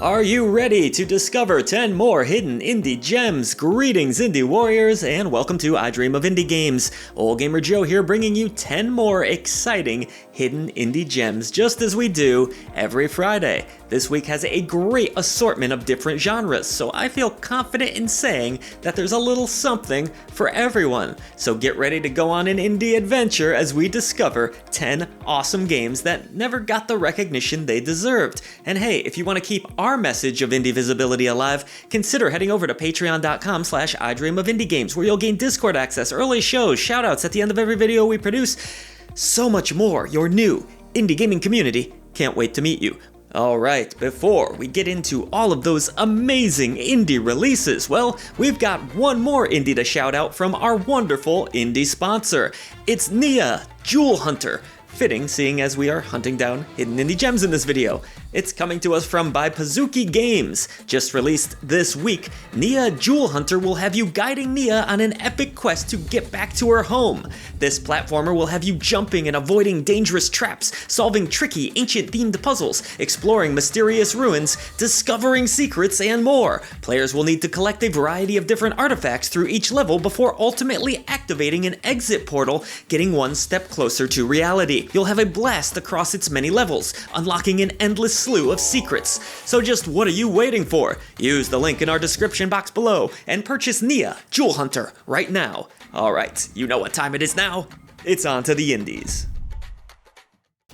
Are you ready to discover 10 more hidden indie gems? Greetings, indie warriors, and welcome to I Dream of Indie Games. Old Gamer Joe here, bringing you 10 more exciting hidden indie gems, just as we do every Friday. This week has a great assortment of different genres, so I feel confident in saying that there's a little something for everyone. So get ready to go on an indie adventure as we discover 10 awesome games that never got the recognition they deserved. And hey, if you want to keep our message of indie visibility alive, consider heading over to patreon.com/idreamofindiegames, where you'll gain Discord access, early shows, shoutouts at the end of every video we produce, so much more. Your new indie gaming community can't wait to meet you. Alright, before we get into all of those amazing indie releases, well, we've got one more indie to shout out from our wonderful indie sponsor. It's Nia Jewel Hunter. Fitting, seeing as we are hunting down hidden indie gems in this video. It's coming to us from by Pazuki Games. Just released this week, Nia Jewel Hunter will have you guiding Nia on an epic quest to get back to her home. This platformer will have you jumping and avoiding dangerous traps, solving tricky, ancient-themed puzzles, exploring mysterious ruins, discovering secrets, and more. Players will need to collect a variety of different artifacts through each level before ultimately activating an exit portal, getting one step closer to reality. You'll have a blast across its many levels, unlocking an endless slew of secrets. So just what are you waiting for? Use the link in our description box below and purchase Nia Jewel Hunter right now. Alright, you know what time it is now? It's on to the indies.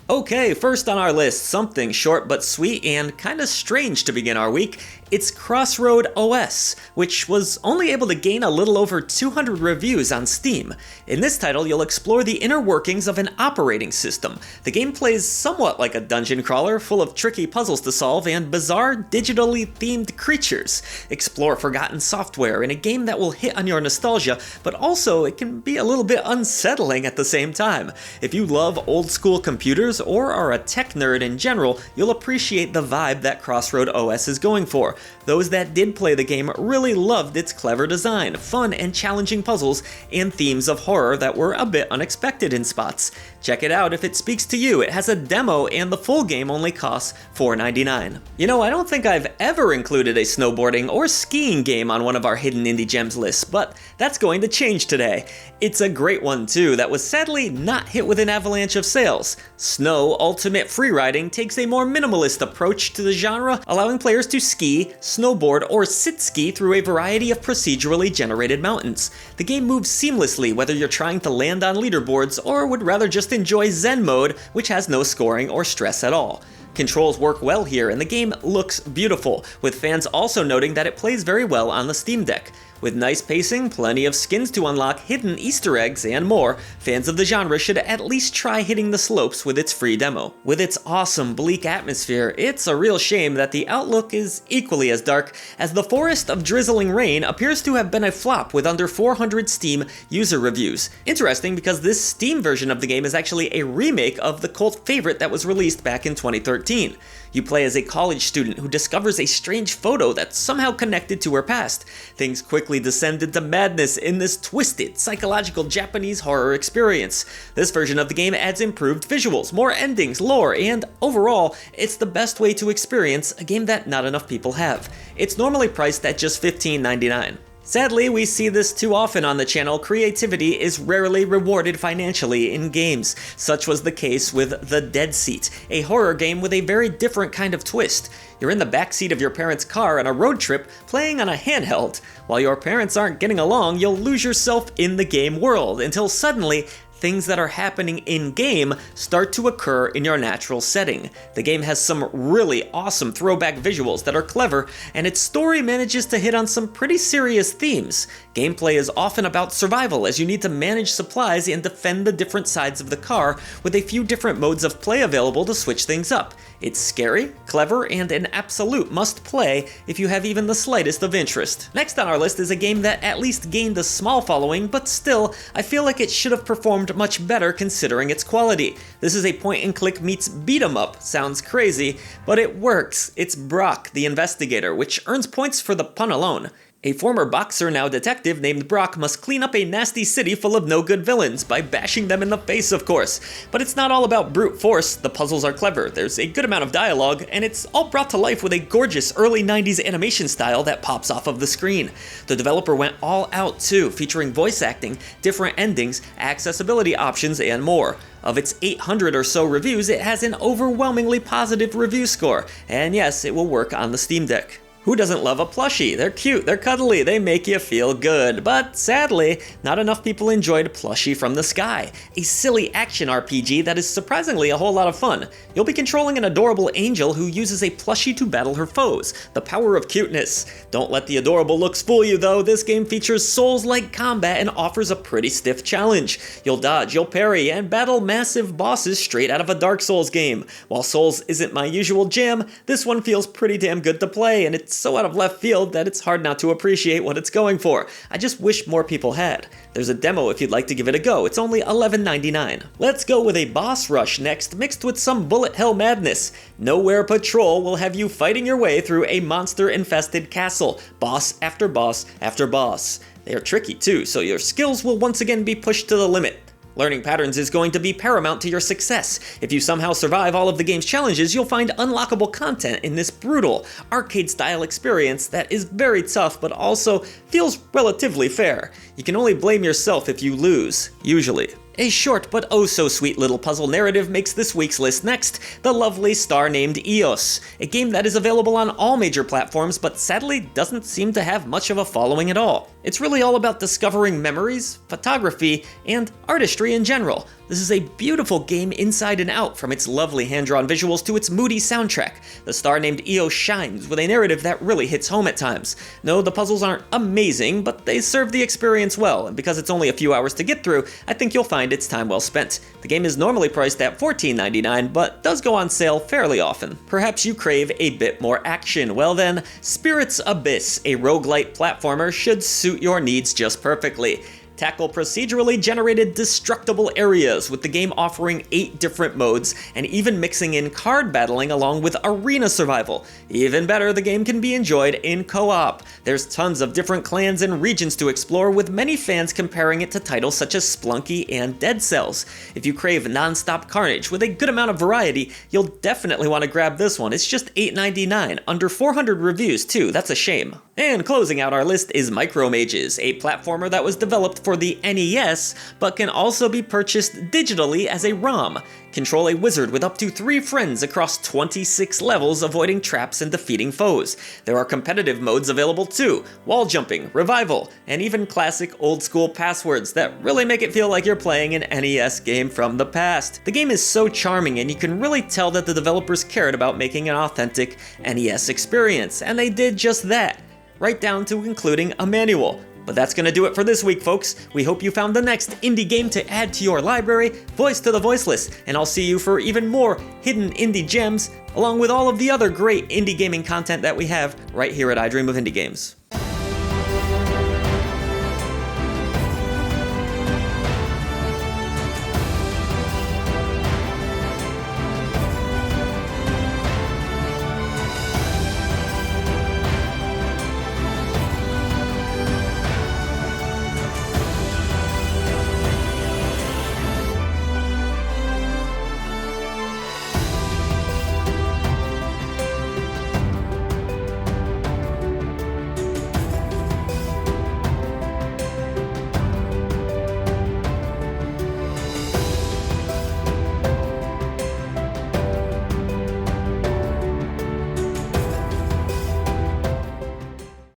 Okay, first on our list, something short but sweet and kinda strange to begin our week. It's Crossroad OS, which was only able to gain a little over 200 reviews on Steam. In this title, you'll explore the inner workings of an operating system. The game plays somewhat like a dungeon crawler, full of tricky puzzles to solve and bizarre, digitally themed creatures. Explore forgotten software in a game that will hit on your nostalgia, but also it can be a little bit unsettling at the same time. If you love old school computers or are a tech nerd in general, you'll appreciate the vibe that Crossroad OS is going for. Those that did play the game really loved its clever design, fun and challenging puzzles, and themes of horror that were a bit unexpected in spots. Check it out if it speaks to you. It has a demo and the full game only costs $4.99. You know, I don't think I've ever included a snowboarding or skiing game on one of our hidden indie gems lists, but that's going to change today. It's a great one too that was sadly not hit with an avalanche of sales. Snow Ultimate Freeriding takes a more minimalist approach to the genre, allowing players to ski, snowboard, or sit-ski through a variety of procedurally generated mountains. The game moves seamlessly whether you're trying to land on leaderboards or would rather just enjoy Zen mode, which has no scoring or stress at all. Controls work well here and the game looks beautiful, with fans also noting that it plays very well on the Steam Deck. With nice pacing, plenty of skins to unlock, hidden Easter eggs, and more, fans of the genre should at least try hitting the slopes with its free demo. With its awesome, bleak atmosphere, it's a real shame that the outlook is equally as dark, as the Forest of Drizzling Rain appears to have been a flop with under 400 Steam user reviews. Interesting because this Steam version of the game is actually a remake of the cult favorite that was released back in 2013. You play as a college student who discovers a strange photo that's somehow connected to her past. Things quickly descend into madness in this twisted, psychological Japanese horror experience. This version of the game adds improved visuals, more endings, lore, and overall, it's the best way to experience a game that not enough people have. It's normally priced at just $15.99. Sadly, we see this too often on the channel. Creativity is rarely rewarded financially in games. Such was the case with the Deadseat, a horror game with a very different kind of twist. You're in the backseat of your parents' car on a road trip, playing on a handheld. While your parents aren't getting along, you'll lose yourself in the game world, until suddenly, things that are happening in-game start to occur in your natural setting. The game has some really awesome throwback visuals that are clever, and its story manages to hit on some pretty serious themes. Gameplay is often about survival, as you need to manage supplies and defend the different sides of the car, with a few different modes of play available to switch things up. It's scary, clever, and an absolute must-play if you have even the slightest of interest. Next on our list is a game that at least gained a small following, but still, I feel like it should have performed much better considering its quality. This is a point-and-click meets beat-em-up. Sounds crazy, but it works. It's BROK the InvestiGator, which earns points for the pun alone. A former boxer, now detective, named BROK must clean up a nasty city full of no-good villains, by bashing them in the face, of course. But it's not all about brute force. The puzzles are clever, there's a good amount of dialogue, and it's all brought to life with a gorgeous early 90s animation style that pops off of the screen. The developer went all out too, featuring voice acting, different endings, accessibility options, and more. Of its 800 or so reviews, it has an overwhelmingly positive review score, and yes, it will work on the Steam Deck. Who doesn't love a plushie? They're cute, they're cuddly, they make you feel good. But sadly, not enough people enjoyed Plushie From the Sky, a silly action RPG that is surprisingly a whole lot of fun. You'll be controlling an adorable angel who uses a plushie to battle her foes. The power of cuteness. Don't let the adorable looks fool you though, this game features Souls-like combat and offers a pretty stiff challenge. You'll dodge, you'll parry, and battle massive bosses straight out of a Dark Souls game. While Souls isn't my usual jam, this one feels pretty damn good to play, and it's so out of left field that it's hard not to appreciate what it's going for. I just wish more people had. There's a demo if you'd like to give it a go. It's only $11.99. Let's go with a boss rush next, mixed with some bullet hell madness. Nowhere Patrol will have you fighting your way through a monster-infested castle, boss after boss after boss. They are tricky too, so your skills will once again be pushed to the limit. Learning patterns is going to be paramount to your success. If you somehow survive all of the game's challenges, you'll find unlockable content in this brutal, arcade-style experience that is very tough but also feels relatively fair. You can only blame yourself if you lose, usually. A short but oh so sweet little puzzle narrative makes this week's list next, the lovely Star Named EOS, a game that is available on all major platforms but sadly doesn't seem to have much of a following at all. It's really all about discovering memories, photography, and artistry in general. This is a beautiful game inside and out, from its lovely hand-drawn visuals to its moody soundtrack. The Star Named EOS shines with a narrative that really hits home at times. No, the puzzles aren't amazing, but they serve the experience well, and because it's only a few hours to get through, I think you'll find it's time well spent. The game is normally priced at $14.99, but does go on sale fairly often. Perhaps you crave a bit more action. Well then, Spirit's Abyss, a roguelite platformer, should suit your needs just perfectly. Tackle procedurally generated destructible areas, with the game offering 8 different modes and even mixing in card battling along with arena survival. Even better, the game can be enjoyed in co-op. There's tons of different clans and regions to explore, with many fans comparing it to titles such as Splunky and Dead Cells. If you crave non-stop carnage with a good amount of variety, you'll definitely want to grab this one. It's just $8.99, under 400 reviews too, that's a shame. And closing out our list is Micromages, a platformer that was developed for the NES, but can also be purchased digitally as a ROM. Control a wizard with up to 3 friends across 26 levels, avoiding traps and defeating foes. There are competitive modes available too, wall jumping, revival, and even classic old-school passwords that really make it feel like you're playing an NES game from the past. The game is so charming, and you can really tell that the developers cared about making an authentic NES experience, and they did just that, right down to including a manual. But that's gonna do it for this week, folks. We hope you found the next indie game to add to your library, Voice to the Voiceless, and I'll see you for even more hidden indie gems, along with all of the other great indie gaming content that we have right here at I Dream of Indie Games.